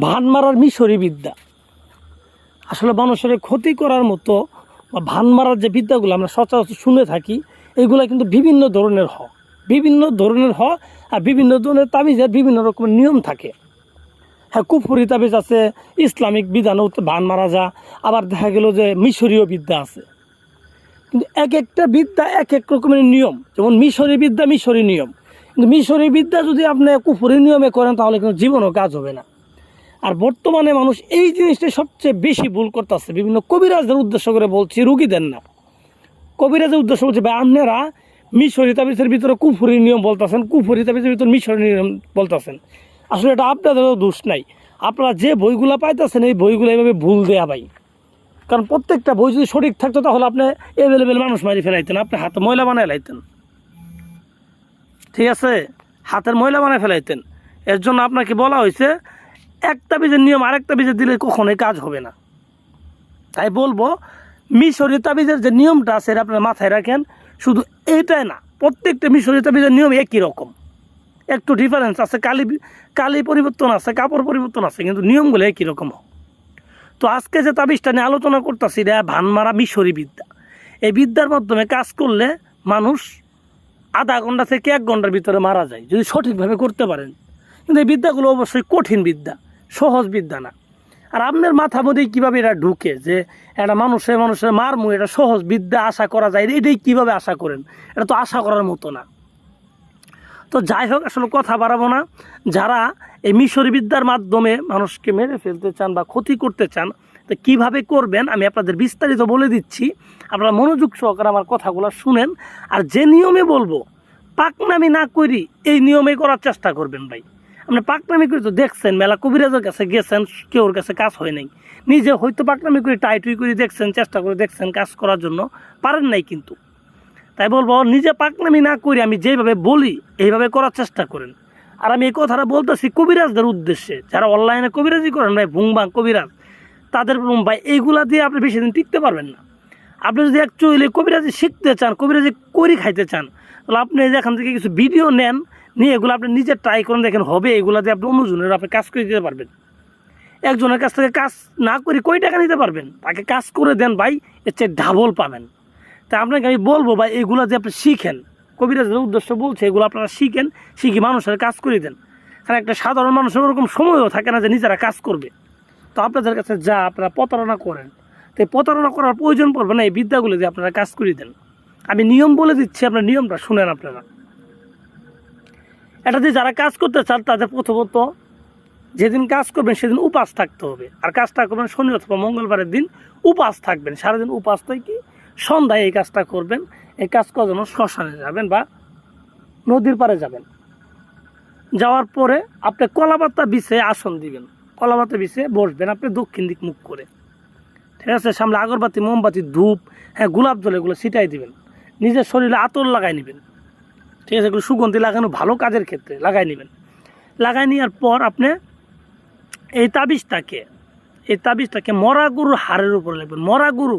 ভান মারার মিশরি বিদ্যা। আসলে মানুষের ক্ষতি করার মতো বা ভান মারার যে বিদ্যাগুলো আমরা সচরাচর শুনে থাকি, এগুলো কিন্তু বিভিন্ন ধরনের হয়, আর বিভিন্ন ধরনের তাবিজের বিভিন্ন রকমের নিয়ম থাকে। হ্যাঁ, কুফরি তাবিজ আছে, ইসলামিক বিধানও ভান মারা যা, আবার দেখা গেল যে মিশরীয় বিদ্যা আছে। কিন্তু এক একটা বিদ্যা এক এক রকমের নিয়ম। যেমন মিশরি বিদ্যা মিশরি নিয়ম, কিন্তু মিশরি বিদ্যা যদি আপনি কুফরি নিয়মে করেন তাহলে কিন্তু জীবনও কাজ হবে না। আর বর্তমানে মানুষ এই জিনিসটা সবচেয়ে বেশি ভুল করতেছে। বিভিন্ন কবিরাজদের উদ্দেশ্য করে বলছি, রুগীদের না, কবিরাজের উদ্দেশ্য বলছে ভাই আপনারা মিশরি তাবিজের ভিতরে কুফরি নিয়ম বলতেছেন, কুফরি তাবিজের ভিতরে মিশরি নিয়ম বলতেছেন। আসলে এটা আপনাদেরও দোষ নাই, আপনারা যে বইগুলো পাইতেছেন এই বইগুলো এইভাবে ভুল দেয়া ভাই। কারণ প্রত্যেকটা বই যদি সঠিক থাকতো তাহলে আপনি অ্যাভেলেবেল মানুষ মারি ফেলাইতেন, আপনি হাতে ময়লা বানায় লাইতেন, ঠিক আছে, হাতের ময়লা বানায় ফেলাইতেন। এর জন্য আপনাকে বলা হয়েছে এক তাবিজের নিয়ম আরেক তাবিজের দিলে কখনোই কাজ হবে না। তাই বলবো মিশরি তাবিজের যে নিয়মটা আছে এটা আপনার মাথায় রাখেন। শুধু এইটাই না, প্রত্যেকটা মিশরি তাবিজের নিয়ম একই রকম, একটু ডিফারেন্স আছে, কালি পরিবর্তন আছে, কাপড় পরিবর্তন আছে, কিন্তু নিয়মগুলো একই রকম। তো আজকে যে তাবিজটা নিয়ে আলোচনা করতেছি এটা ভান মারা মিশরি বিদ্যা। এই বিদ্যার মাধ্যমে কাজ করলে মানুষ আধা ঘন্টা থেকে 1 ঘন্টার ভিতরে মারা যায় যদি সঠিকভাবে করতে পারেন। কিন্তু এই বিদ্যাগুলো অবশ্যই কঠিন বিদ্যা, সহজ বিদ্যা না। আর আপনার মাথার মধ্যে কীভাবে এটা ঢুকে যে একটা মানুষের মারমু এটা সহজ বিদ্যা আশা করা যায়, এটাই কীভাবে আশা করেন? এটা তো আশা করার মতো না। তো যাই হোক, আসলে কথা বাড়াবো না। যারা এই মিশরি বিদ্যার মাধ্যমে মানুষকে মেরে ফেলতে চান বা ক্ষতি করতে চান, তো কীভাবে করবেন আমি আপনাদের বিস্তারিত বলে দিচ্ছি। আপনারা মনোযোগ সহকারে আমার কথাগুলো শুনেন। আর যে নিয়মে বলবো পাকনামি না করি এই নিয়মে করার চেষ্টা করবেন ভাই। আপনি পাকনামি করে তো দেখছেন, মেলা কবিরাজের কাছে গেছেন, কেউর কাছে কাজ হয় নাই, নিজে হয়তো পাকনামি করে টাইটুই করে দেখছেন, চেষ্টা করে দেখছেন কাজ করার জন্য, পারেন নাই। কিন্তু তাই বলবো নিজে পাকনামি না করি আমি যেভাবে বলি এইভাবে করার চেষ্টা করেন। আর আমি এই কথাটা বলতেছি কবিরাজদের উদ্দেশ্যে, যারা অনলাইনে কবিরাজি করেন ভাই, ভুংবাং কবিরাজ, তাদের ভাই এইগুলা দিয়ে আপনি বেশি দিন টিকতে পারবেন না। আপনি যদি অ্যাকচুয়ালি কবিরাজি শিখতে চান, কবিরাজি করি খাইতে চান, তাহলে আপনি এখান থেকে কিছু ভিডিও নেন, নিয়ে এগুলো আপনি নিজে ট্রাই করেন, দেখেন হবে। এগুলো দিয়ে আপনি অন্যজনের আপনি কাজ করে দিতে পারবেন। একজনের কাছ থেকে কাজ না করে কই টাকা নিতে পারবেন? তাকে কাজ করে দেন ভাই, এর চেয়ে ডাবল পাবেন। তা আপনাকে আমি বলবো ভাই এগুলো যে আপনি শিখেন, কবিরাজের উদ্দেশ্য বলছে এগুলো আপনারা শিখেন, শিখি মানুষের কাজ করে দেন। কারণ একটা সাধারণ মানুষের ওরকম সময়ও থাকে না যে নিজেরা কাজ করবে। তো আপনাদের কাছে যা আপনারা প্রতারণা করেন, তো প্রতারণা করার প্রয়োজন পড়বে না, এই বিদ্যাগুলো দিয়ে আপনারা কাজ করে দেন। আমি নিয়ম বলে দিচ্ছি, আপনার নিয়মটা শুনেন। আপনারা এটা দিয়ে যারা কাজ করতে চান তাদের প্রথমত যেদিন কাজ করবেন সেদিন উপাস থাকতে হবে। আর কাজটা করবেন শনি অথবা মঙ্গলবারের দিন উপাস থাকবেন, সারাদিন উপাস থেকে সন্ধ্যায় এই কাজটা করবেন। এই কাজ করার জন্য শ্মশানে যাবেন বা নদীর পাড়ে যাবেন। যাওয়ার পরে আপনি কলাপাতা বিছে আসন দিবেন, কলাপাতা বিছে বসবেন আপনি দক্ষিণ দিক মুখ করে, ঠিক আছে। সামনে আগরবাতি, মোমবাতি, ধূপ, হ্যাঁ গোলাপ জল এগুলো ছিটাই দিবেন। নিজের শরীরে আতর লাগাই নেবেন, ঠিক আছে। এগুলো সুগন্ধি লাগানো ভালো কাজের ক্ষেত্রে লাগাই নেবেন। লাগাই নেওয়ার পর আপনি এই তাবিজটাকে মরা গরুর হাড়ের উপরে লাগবেন। মরা গরু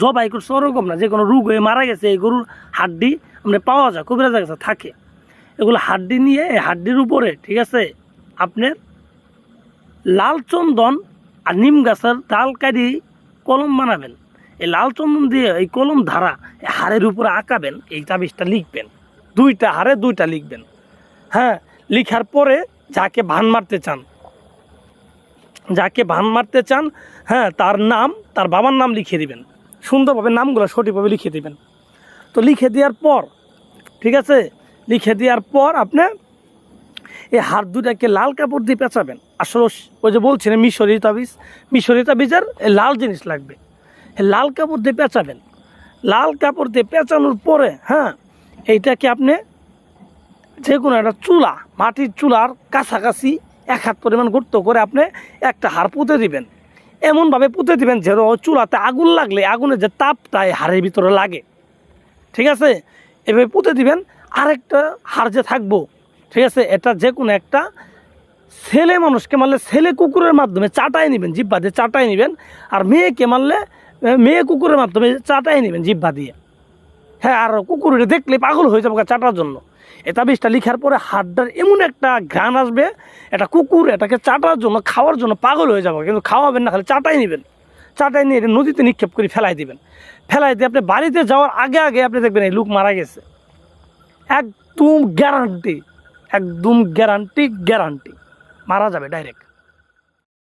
জবাই করছে ওরকম না, যে কোনো রোগ হয়ে মারা গেছে এই গরুর হাড্ডি আমরা পাওয়া যায়, কবিরাজের কাছে থাকে। এগুলো হাড্ডি নিয়ে এই হাড্ডির উপরে, ঠিক আছে, আপনার লাল চন্দন আর নিম গাছের ডাল কাটি কলম বানাবেন। এই লাল চন্দন দিয়ে এই কলম ধারা হাড়ের উপরে আঁকাবেন, এই তাবিজটা লিখবেন। 2টা হাড়ে 2টা লিখবেন। হ্যাঁ, লিখার পরে যাকে ভান মারতে চান, হ্যাঁ, তার নাম, তার বাবার নাম লিখে দিবেন। সুন্দরভাবে নামগুলো সঠিকভাবে লিখে দিবেন। তো লিখে দেওয়ার পর, ঠিক আছে, লিখে দেওয়ার পর আপনি এই হাত 2টাকে লাল কাপড় দিয়ে পেঁচাবেন। আসলে ওই যে বলছেন মিশরি তাবিজের লাল জিনিস লাগবে, লাল কাপড় দিয়ে পেঁচাবেন। লাল কাপড় দিয়ে পেঁচানোর পরে, হ্যাঁ, এইটাকে আপনি যে কোনো একটা চুলা, মাটির চুলার কাছাকাছি 1 হাত পরিমাণ গর্ত করে আপনি একটা হাড় পুঁতে দিবেন। এমনভাবে পুঁতে দিবেন যেন চুলাতে আগুন লাগলে আগুনের যে তাপটা এই হাড়ের ভিতরে লাগে, ঠিক আছে। এভাবে পুঁতে দিবেন। আরেকটা হাড় যে থাকবো, ঠিক আছে, এটা যে কোনো একটা ছেলে মানুষকে মারলে ছেলে কুকুরের মাধ্যমে চাটাই নেবেন, জিহ্বা দিয়ে চাটাই নেবেন। আর মেয়েকে মারলে মেয়ে কুকুরের মাধ্যমে চাটাই নেবেন জিহ্বা দিয়ে। হ্যাঁ, আর কুকুরটা দেখলে পাগল হয়ে যাবো চাটার জন্য। এই তাবিজটা লিখার পরে হাতটার এমন একটা ঘ্রাণ আসবে, একটা কুকুর এটাকে চাটার জন্য খাওয়ার জন্য পাগল হয়ে যাবে, কিন্তু খাওয়াবেন না, খালি চাটাই নেবেন। চাটাই নিয়ে এটা নদীতে নিক্ষেপ করে ফেলাই দিবেন। ফেলাই দিয়ে আপনি বাড়িতে যাওয়ার আগে আগে আপনি দেখবেন এই লোক মারা গেছে। একদম গ্যারান্টি, একদম গ্যারান্টি, গ্যারান্টি মারা যাবে ডাইরেক্ট।